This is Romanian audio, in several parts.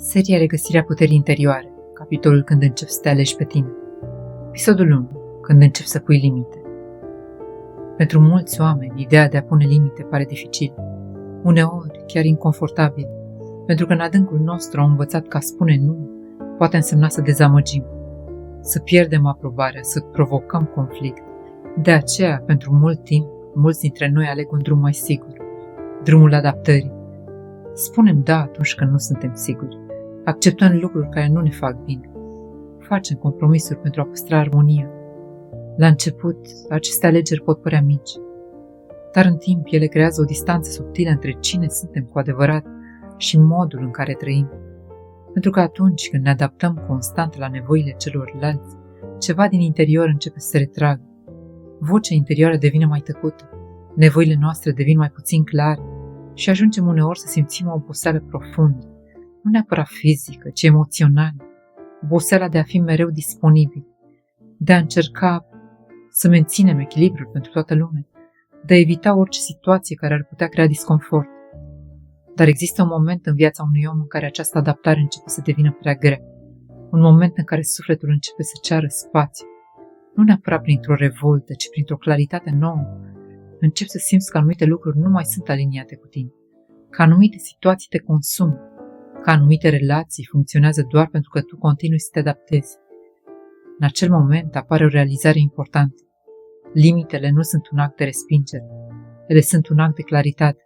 Seria Regăsirea puterii interioare, capitolul Când începi să te alegi pe tine. Episodul 1. Când începi să pui limite. Pentru mulți oameni, ideea de a pune limite pare dificil, uneori chiar inconfortabil, pentru că în adâncul nostru au învățat că a spune nu poate însemna să dezamăgim, să pierdem aprobarea, să provocăm conflict. De aceea, pentru mult timp, mulți dintre noi aleg un drum mai sigur, drumul adaptării. Spunem da atunci când nu suntem siguri. Acceptăm lucruri care nu ne fac bine. Facem compromisuri pentru a păstra armonia. La început, aceste alegeri pot părea mici, dar în timp ele creează o distanță subtilă între cine suntem cu adevărat și modul în care trăim. Pentru că atunci când ne adaptăm constant la nevoile celorlalți, ceva din interior începe să se retragă. Vocea interioară devine mai tăcută, nevoile noastre devin mai puțin clare și ajungem uneori să simțim o oboseală profundă, nu neapărat fizică, ci emoțională, oboseala de a fi mereu disponibil, de a încerca să menținem echilibrul pentru toată lumea, de a evita orice situație care ar putea crea disconfort. Dar există un moment în viața unui om în care această adaptare începe să devină prea grea, un moment în care sufletul începe să ceară spațiu, nu neapărat printr-o revoltă, ci printr-o claritate nouă. Începi să simți că anumite lucruri nu mai sunt aliniate cu tine, că anumite situații te consumă, că anumite relații funcționează doar pentru că tu continui să te adaptezi. În acel moment apare o realizare importantă. Limitele nu sunt un act de respingere, ele sunt un act de claritate,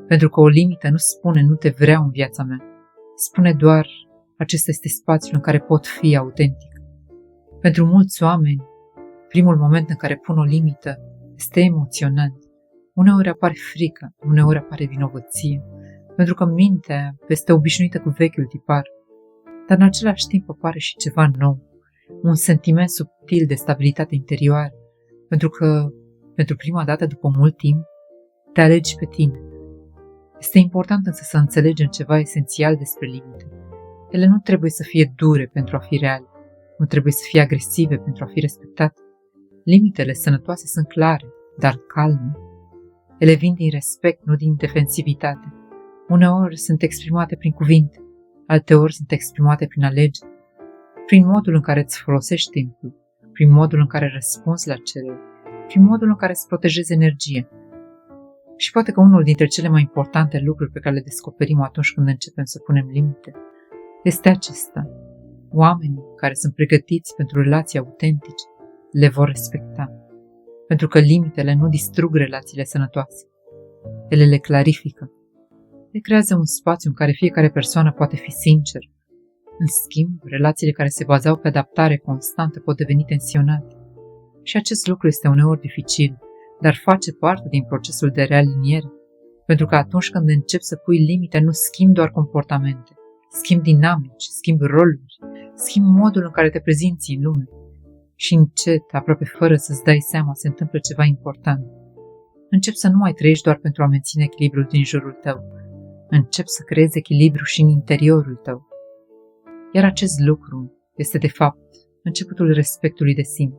pentru că o limită nu spune nu te vreau în viața mea, spune doar acesta este spațiul în care pot fi autentic. Pentru mulți oameni, primul moment în care pun o limită este emoționant. Uneori apare frică, uneori apare vinovăție, pentru că mintea este obișnuită cu vechiul tipar, dar în același timp apare și ceva nou, un sentiment subtil de stabilitate interioară, pentru că, pentru prima dată după mult timp, te alegi pe tine. Este important însă să înțelegem ceva esențial despre limite. Ele nu trebuie să fie dure pentru a fi reale, nu trebuie să fie agresive pentru a fi respectate. Limitele sănătoase sunt clare, dar calme. Ele vin din respect, nu din defensivitate. Uneori sunt exprimate prin cuvinte, alteori sunt exprimate prin alegeri, prin modul în care îți folosești timpul, prin modul în care răspunzi la cereri, prin modul în care îți protejezi energie. Și poate că unul dintre cele mai importante lucruri pe care le descoperim atunci când începem să punem limite este acesta. Oamenii care sunt pregătiți pentru relații autentice le vor respecta, pentru că limitele nu distrug relațiile sănătoase. Ele le clarifică. Le creează un spațiu în care fiecare persoană poate fi sinceră. În schimb, relațiile care se bazau pe adaptare constantă pot deveni tensionate. Și acest lucru este uneori dificil, dar face parte din procesul de realiniere, pentru că atunci când începi să pui limite, nu schimbi doar comportamente, schimbi dinamici, schimbi roluri, schimbi modul în care te prezinți în lume. Și încet, aproape fără să-ți dai seama, se întâmplă ceva important. Începi să nu mai trăiești doar pentru a menține echilibrul din jurul tău. Începi să creezi echilibru și în interiorul tău. Iar acest lucru este, de fapt, începutul respectului de sine.